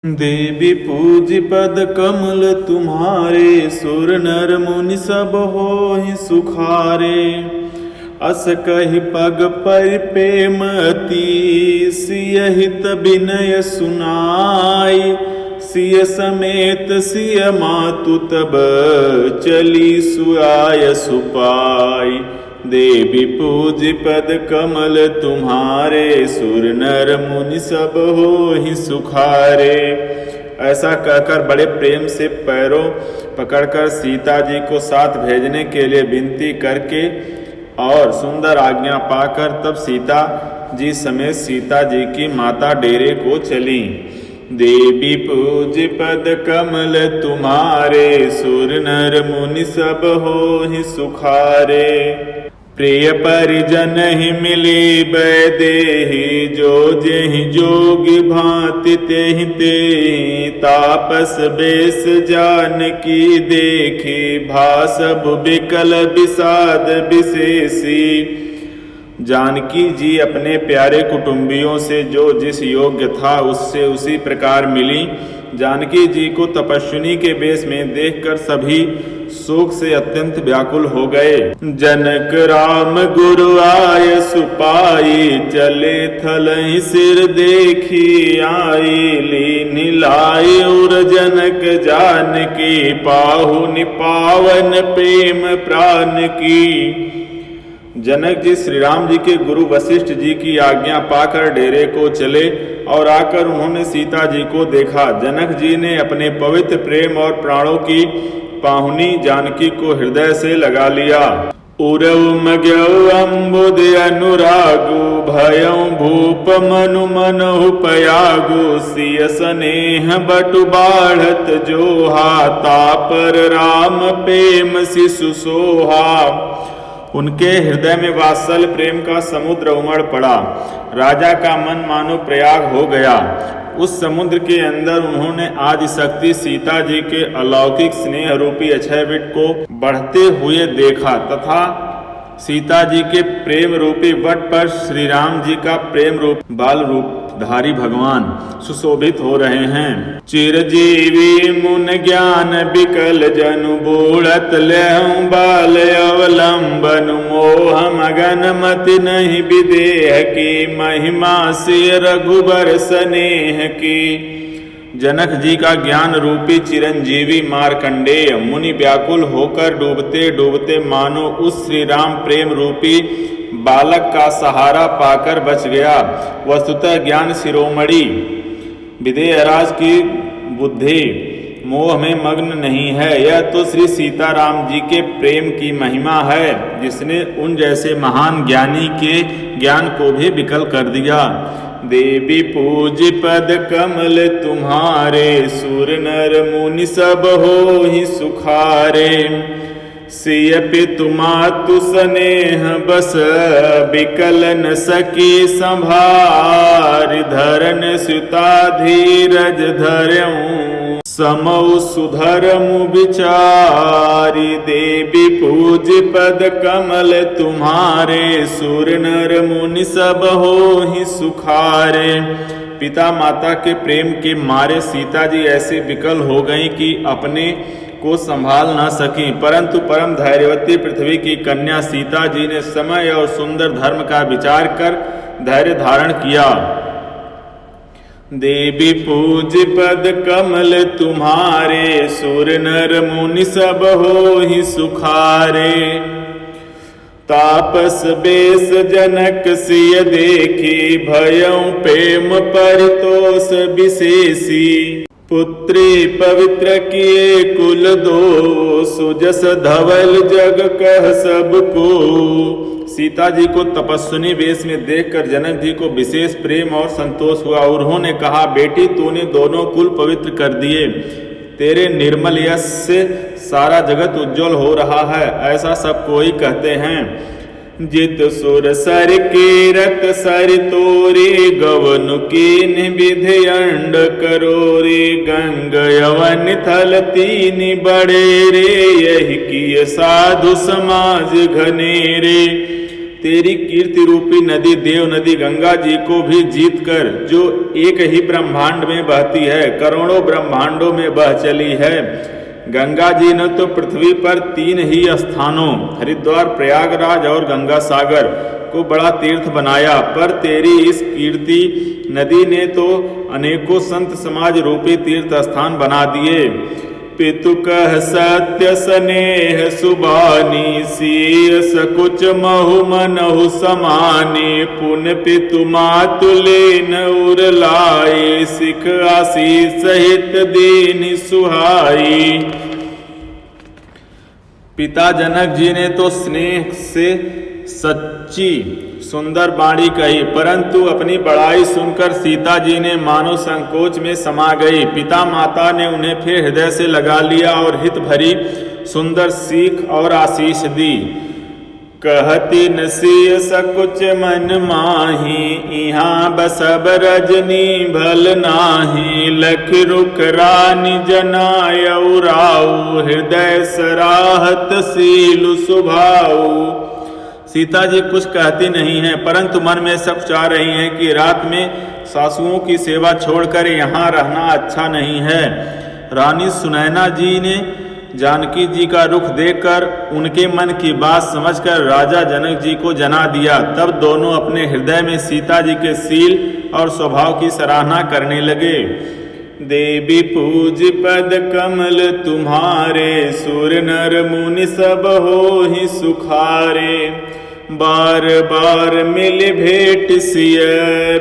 देवी पूज पद कमल तुम्हारे, सुर नर मुनि सब होहि सुखारे। अस कहि पग पर प्रेमति, सियहित विनय सुनाई। सिय समेत सिय मातु तब, चली सुआय सुपाई। देवी पूज पद कमल तुम्हारे, सुर नर मुनि सब होहि सुखारे। ऐसा कहकर बड़े प्रेम से पैरों पकड़कर सीता जी को साथ भेजने के लिए विनती करके और सुंदर आज्ञा पाकर तब सीता जी समेत सीता जी की माता डेरे को चली। देवी पूज पद कमल तुम्हारे, सुर नर मुनि सब होहि सुखारे। प्रिय परिजन ही मिली बैदेहि, जो जेहि जोगी भांति तेहि तेहि। तापस बेस जानकी देखी, भासब बिकल विषाद विशेषी। जानकी जी अपने प्यारे कुटुंबियों से जो जिस योग्य था उससे उसी प्रकार मिली। जानकी जी को तपस्विनी के वेश में देखकर सभी शोक से अत्यंत व्याकुल हो गए। जनक राम गुरु आय सुपाई, चले थलहि सिर देखी आई। लीनि लाई उर जनक जानकी, पाहुनि पावन प्रेम प्राण की। जनक जी श्री राम जी के गुरु वशिष्ठ जी की आज्ञा पाकर डेरे को चले और आकर उन्होंने सीता जी को देखा। जनक जी ने अपने पवित्र प्रेम और प्राणों की पाहुनी जानकी को हृदय से लगा लिया। उरव मग्यौ अम्बुद अनुरागु, भयं भूप मनु मनहु पयागु। सिय स्नेह बटु बाढ़त जोहा, तापर राम प्रेम शिशु सोहा। उनके हृदय में वात्सल प्रेम का समुद्र उमड़ पड़ा। राजा का मन मानो प्रयाग हो गया। उस समुद्र के अंदर उन्होंने आदि शक्ति सीता जी के अलौकिक स्नेह रूपी अक्षय वट को बढ़ते हुए देखा तथा सीता जी के प्रेम रूपी वट पर श्री राम जी का प्रेम रूप बाल रूपधारी भगवान सुशोभित हो रहे हैं। चिरजीवी मुन ज्ञान बिकल जनु, बूढ़त लेहु बाल अवलंबन। मोह मगन मति नहीं विदेह की, महिमा से रघुबर स्नेह की। जनक जी का ज्ञान रूपी चिरंजीवी मार्कंडेय मुनि व्याकुल होकर डूबते डूबते मानो उस श्री राम प्रेम रूपी बालक का सहारा पाकर बच गया। वस्तुतः ज्ञान शिरोमणि विदेहराज की बुद्धि मोह में मग्न नहीं है। यह तो श्री सीताराम जी के प्रेम की महिमा है, जिसने उन जैसे महान ज्ञानी के ज्ञान को भी विकल कर दिया। देवी पूज पद कमल तुम्हारे, सुर नर मुनि सब होहि सुखारे। सिय पितु मातु स्नेह बस, बिकल न सकी संभार। धरन सुता धीरज धरऊं, समौ सुधरमु विचारी। देवी पूज पद कमल तुम्हारे, सुर नर मुनि सब होहि सुखारे। पिता माता के प्रेम के मारे सीता जी ऐसे विकल हो गईं कि अपने को संभाल न सकी, परंतु परम धैर्यवती पृथ्वी की कन्या सीता जी ने समय और सुंदर धर्म का विचार कर धैर्य धारण किया। देवी पूज पद कमल तुम्हारे, सुर नर मुनि सब होहि सुखारे। तापस बेस जनक सिय देखी, भयं प्रेम परितोष विशेषी। पुत्री पवित्र किए कुल दो, सुजस धवल जग कह सबको। सीता जी को तपस्विनी वेश में देखकर जनक जी को विशेष प्रेम और संतोष हुआ। उन्होंने कहा, बेटी तूने दोनों कुल पवित्र कर दिए। तेरे निर्मल यश से सारा जगत उज्जवल हो रहा है, ऐसा सब कोई कहते हैं। जित सुर सर कीरत सर तोरी, गवन कीन विधि अंड करोरी। गंग यवन थल तीन बड़े रे, यही किय साधु समाज घनेरे। तेरी कीर्ति रूपी नदी देव नदी गंगा जी को भी जीत कर, जो एक ही ब्रह्मांड में बहती है, करोड़ों ब्रह्मांडों में बह चली है। गंगा जी ने तो पृथ्वी पर 3 ही स्थानों हरिद्वार, प्रयागराज और गंगा सागर को बड़ा तीर्थ बनाया, पर तेरी इस कीर्ति नदी ने तो अनेकों संत समाज रूपी तीर्थ स्थान बना दिए। पितु कह सत्य स्नेह सुबानी, सीय सकुच महु मनहु समाने, पुन पितु मातुले न उरलाए, सिख आशीष सहित दीन सुहाई। पिता जनक जी ने तो स्नेह से सच्ची सुंदर वाणी कही, परंतु अपनी बड़ाई सुनकर सीता जी ने मानो संकोच में समा गई। पिता माता ने उन्हें फिर हृदय से लगा लिया और हित भरी सुंदर सीख और आशीष दी। कहती नसीय सकुच मन माही, इहाँ बसब रजनी भल नाही, लख रुख रानी जनायउ राऊ, हृदय सराहत सीलु सुभाऊ। सीता जी कुछ कहती नहीं हैं, परंतु मन में सब चाह रही हैं कि रात में सासुओं की सेवा छोड़कर यहाँ रहना अच्छा नहीं है। रानी सुनैना जी ने जानकी जी का रुख देखकर उनके मन की बात समझकर राजा जनक जी को जना दिया। तब दोनों अपने हृदय में सीता जी के शील और स्वभाव की सराहना करने लगे। देवी पूज पद कमल तुम्हारे, सुर नर मुनि सब हो ही सुखारे, बार बार मिल भेंट सिय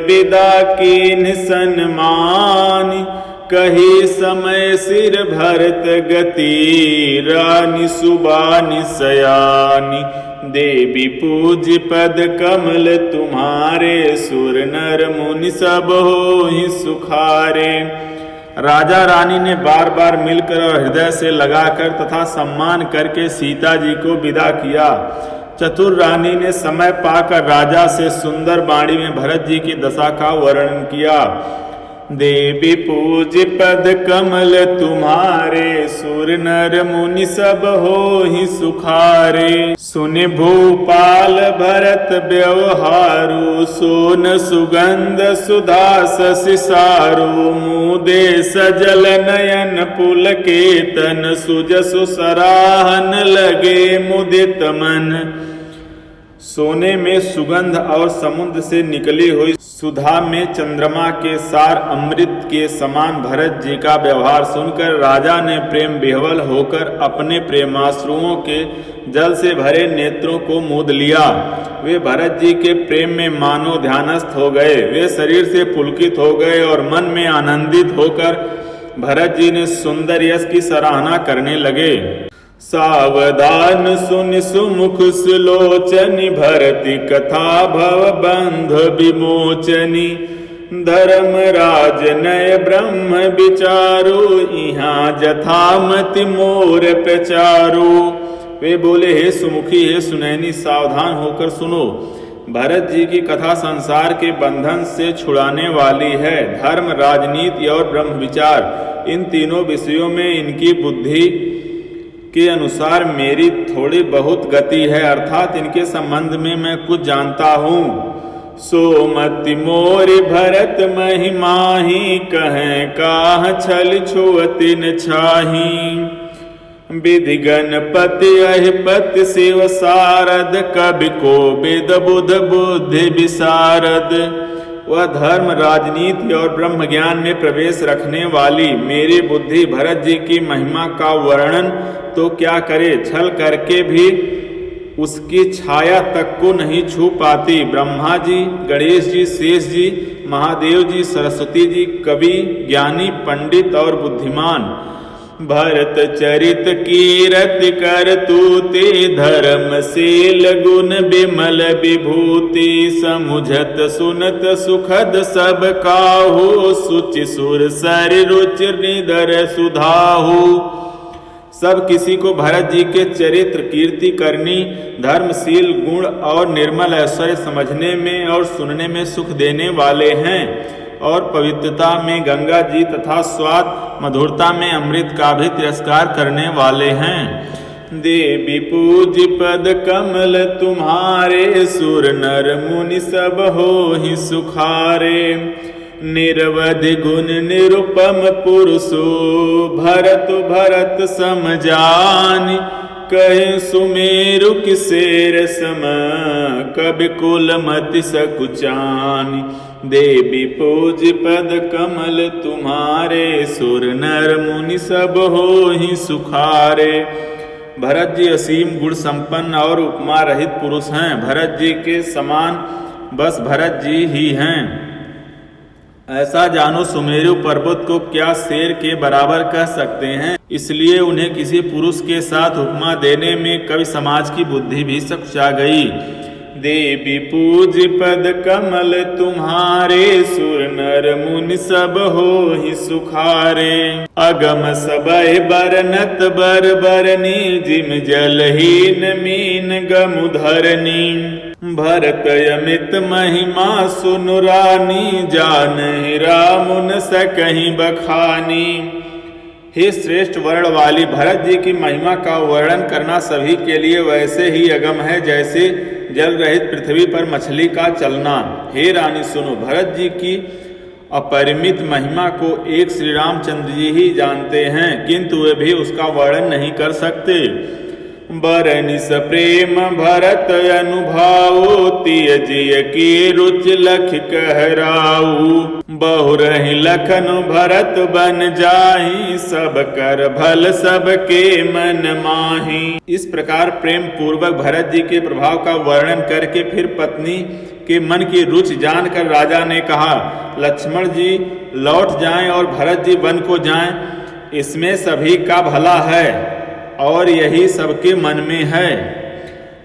विदा कीन सन्मान, कही समय सिर भरत गति, रानी सुबानी सयानी। देवी पूज पद कमल तुम्हारे, सुर नर मुनि सब हो ही सुखारे। राजा रानी ने बार बार मिलकर और हृदय से लगाकर तथा सम्मान करके सीता जी को विदा किया। चतुर रानी ने समय पाकर राजा से सुंदर वाणी में भरत जी की दशा का वर्णन किया। देवी पूज पद कमल तुम्हारे, सुर नर मुनि सब हो ही सुखारे, सुनि भूपाल भरत व्यवहारु, सोन सुगंध सुधा ससिसारु, मुदे सजल नयन पुलकेतन, सुजसु सराहन लगे मुदित मन। सोने में सुगंध और समुद्र से निकली हुई सुधा में चंद्रमा के सार अमृत के समान भरत जी का व्यवहार सुनकर राजा ने प्रेम विह्वल होकर अपने प्रेमाश्रुओं के जल से भरे नेत्रों को मूंद लिया। वे भरत जी के प्रेम में मानो ध्यानस्थ हो गए। वे शरीर से पुलकित हो गए और मन में आनंदित होकर भरत जी ने सुंदर यश की सराहना करने लगे। सावधान सुन सुमुख सुलोचनी, भरती कथा भव बंध विमोचनी, धर्मराज नय ब्रह्म विचारो, यहाँ जथामति मोर प्रचारो। वे बोले, हे सुमुखी, हे सुनैनी, सावधान होकर सुनो। भरत जी की कथा संसार के बंधन से छुड़ाने वाली है। धर्म, राजनीति और ब्रह्म विचार, इन तीनों विषयों में इनकी बुद्धि के अनुसार मेरी थोड़ी बहुत गति है, अर्थात इनके संबंध में मैं कुछ जानता हूँ। सोमति मोरि भरत महिमाही, कहें काह छल छुअति न छाही, विधि गणपति अहिपति शिव सारद, कवि को वेद बुध बुद्धि विशारद। वह धर्म, राजनीति और ब्रह्म ज्ञान में प्रवेश रखने वाली मेरी बुद्धि भरत जी की महिमा का वर्णन तो क्या करे, छल करके भी उसकी छाया तक को नहीं छू पाती। ब्रह्मा जी, गणेश जी, शेष जी, महादेव जी, सरस्वती जी, कवि, ज्ञानी, पंडित और बुद्धिमान। भरत चरित कीरति कर तूते, धर्मशील गुण विमल विभूति, समुझत सुनत सुखद सब काहू, सुचि सुर सरि रुचि निधर सुधाहु। सब किसी को भरत जी के चरित्र, कीर्ति करनी, धर्मशील गुण और निर्मल ऐश्वर्य समझने में और सुनने में सुख देने वाले हैं, और पवित्रता में गंगा जी तथा स्वाद मधुरता में अमृत का भी तिरस्कार करने वाले हैं। देवी पूज पद कमल तुम्हारे, सुर नर मुनि सब होहि सुखारे। निरवधि गुण निरुपम पुरुषो, भरत भरत सम जानि, कहे सुमेरु किसेर सम, कवि कुलमति सकुचानि। देवी पूज पद कमल तुम्हारे, सुर नर मुनि सब होहि सुखारे। भरत जी असीम गुण संपन्न और उपमा रहित पुरुष हैं। भरत जी के समान बस भरत जी ही हैं। ऐसा जानो सुमेरु पर्वत को क्या शेर के बराबर कह सकते हैं, इसलिए उन्हें किसी पुरुष के साथ उपमा देने में कवि समाज की बुद्धि भी सकुचा गई। देवी पूज पद कमल तुम्हारे, सुर नर मुनि सब होहि सुखारे। अगम सबय बरनत बर बरनी, जिम जलहीन मीन गमु धरनी। भरत अमित महिमा सुनु रानी, जानहि रामुन सकहि बखानी। हे श्रेष्ठ वर्ण वाली, भरत जी की महिमा का वर्णन करना सभी के लिए वैसे ही अगम है जैसे जल रहित पृथ्वी पर मछली का चलना। हे रानी सुनो, भरत जी की अपरिमित महिमा को एक श्री रामचंद्र जी ही जानते हैं, किंतु वे भी उसका वर्णन नहीं कर सकते। बरनिस प्रेम भरत अनुभावो, तिय जिय की रुचि लख कहराऊ। बहुरहि लखन भरत बन जाहि, सब कर भल सबके मन माही। इस प्रकार प्रेम पूर्वक भरत जी के प्रभाव का वर्णन करके फिर पत्नी के मन की रुचि जानकर राजा ने कहा, लक्ष्मण जी लौट जाएं और भरत जी वन को जाएं, इसमें सभी का भला है और यही सबके मन में है।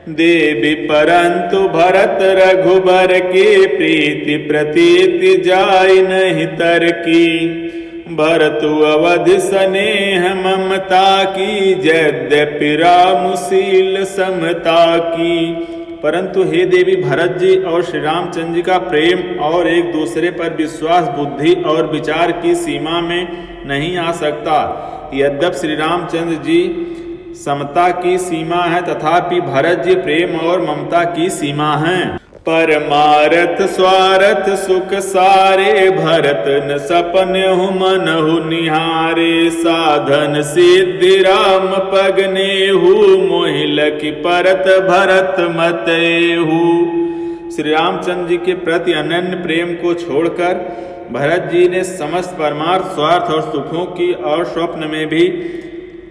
देवी परंतु भरत रघुबर के, प्रीति प्रतीति जाय नहीं तरकी। भरतु अवधि स्नेह ममता की, यद्यपि रामुशील समता की। परंतु हे देवी, भरत जी और श्री रामचंद्र जी का प्रेम और एक दूसरे पर विश्वास बुद्धि और विचार की सीमा में नहीं आ सकता। यद्यपि श्री रामचंद्र जी समता की सीमा है, तथापि भरत जी प्रेम और ममता की सीमा हैं। परमारथ स्वारथ सुख सारे, भरत न सपनेहु मनहु निहारे। साधन सिद्धि राम पगनेहु, मोहि लखि परत भरत मतेहु। श्री रामचंद्र जी के प्रति अनन्य प्रेम को छोड़कर भरत जी ने समस्त परमार्थ स्वार्थ और सुखों की और स्वप्न में भी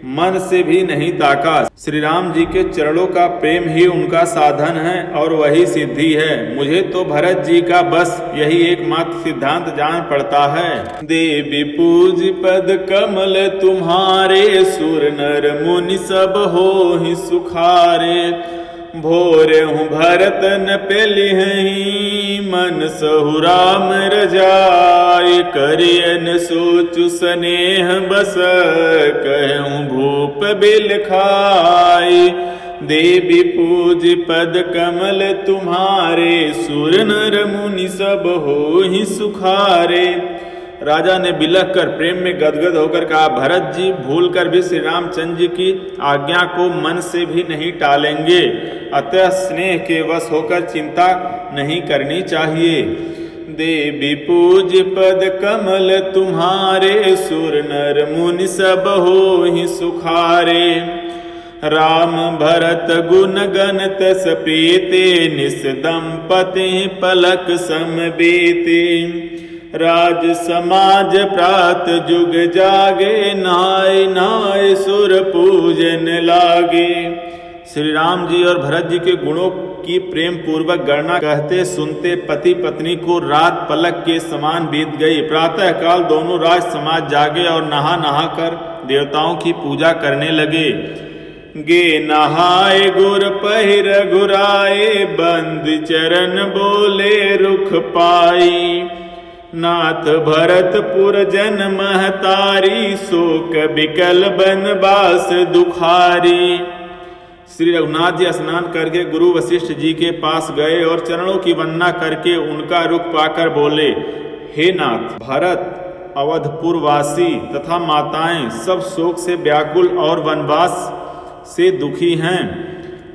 मन से भी नहीं ताका। श्री राम जी के चरणों का प्रेम ही उनका साधन है और वही सिद्धि है। मुझे तो भरत जी का बस यही एकमात्र सिद्धांत जान पड़ता है। देवी पूज पद कमल तुम्हारे, सुर नर मुनि सब होहि सुखारे। भोरे हूँ भरत न पेलिहि, मन सहु राम रजाय। करियन सोचु स्नेह बस, कहूँ भूप बिल खाय। देवी पूज पद कमल तुम्हारे, सुर नर मुनि सब होहि सुखारे। राजा ने बिलख कर प्रेम में गदगद होकर कहा, भरत जी भूल कर भी श्री रामचंद्र जी की आज्ञा को मन से भी नहीं टालेंगे, अतः स्नेह के वश होकर चिंता नहीं करनी चाहिए। देवी पूज पद कमल तुम्हारे, सुर नर मुनि सब होहि सुखारे। राम भरत गुण गण तस प्रीते, निस दंपति पलक सम बीते। राज समाज प्रात जुग जागे, नाय नाय सुर पूजन लागे। श्री राम जी और भरत जी के गुणों की प्रेम पूर्वक गणना कहते सुनते पति पत्नी को रात पलक के समान बीत गई। प्रातः काल दोनों राज समाज जागे और नहा नहा कर देवताओं की पूजा करने लगे। गे नहाए गुर पहिर घुराए, बंद चरण बोले रुख पाई। नाथ भरतपुर जन महतारी, शोक बिकल बनवास दुखारी। श्री रघुनाथ जी स्नान करके गुरु वशिष्ठ जी के पास गए और चरणों की वंदना करके उनका रुख पाकर बोले, हे नाथ, भरत अवधपुर वासी तथा माताएं सब शोक से व्याकुल और वनवास से दुखी हैं।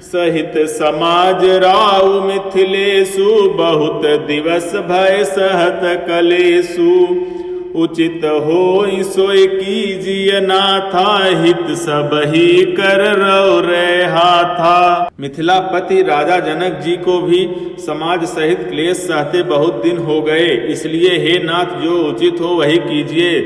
सहित समाज राउ मिथिलेषु बहुत दिवस भय सहत कलेषु। उचित होई सोई कीजिए नाथा हित सब ही कर रौ रेहा था। मिथिलापति राजा जनक जी को भी समाज सहित क्लेश सहते बहुत दिन हो गए, इसलिए हे नाथ जो उचित हो वही कीजिए,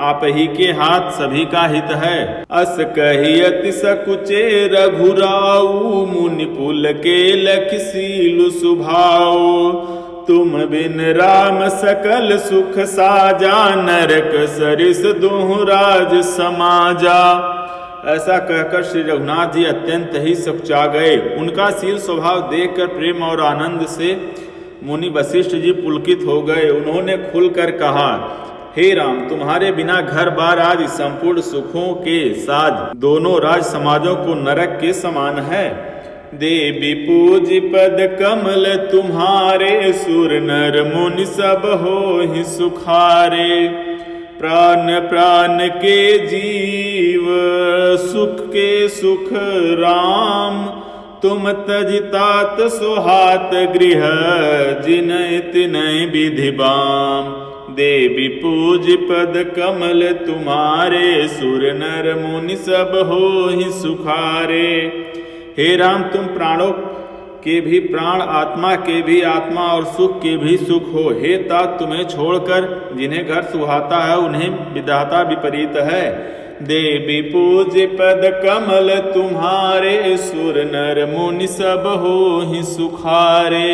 आप ही के हाथ सभी का हित है। अस कहियति सकुचे रघुराऊ मुनि पुल के लखिसीलु सुभाओ। तुम बिन राम सकल सुख साजा नरक सरिस दुहु राज समाजा। ऐसा कहकर श्री रघुनाथ जी अत्यंत ही सकुचा गए। उनका शील स्वभाव देखकर प्रेम और आनंद से मुनि वशिष्ठ जी पुलकित हो गए। उन्होंने खुलकर कहा, हे राम, तुम्हारे बिना घर बार आदि संपूर्ण सुखों के साथ दोनों राज समाजों को नरक के समान है। देवी पूज पद कमल तुम्हारे सुर नर मुनि सब होहि सुखारे। प्राण प्राण के जीव सुख के सुख राम। तुम तजितात सुहात गृह जिनय तिनय विधि बाम। देवी पूज पद कमल तुम्हारे सुर नर मुनि सब होहि सुखारे। हे राम, तुम प्राणों के भी प्राण, आत्मा के भी आत्मा और सुख के भी सुख हो। हे तात, तुम्हें छोड़कर जिन्हें घर सुहाता है उन्हें विधाता विपरीत है। देवी पूज पद कमल तुम्हारे सुर नर मुनि सब होहि सुखारे।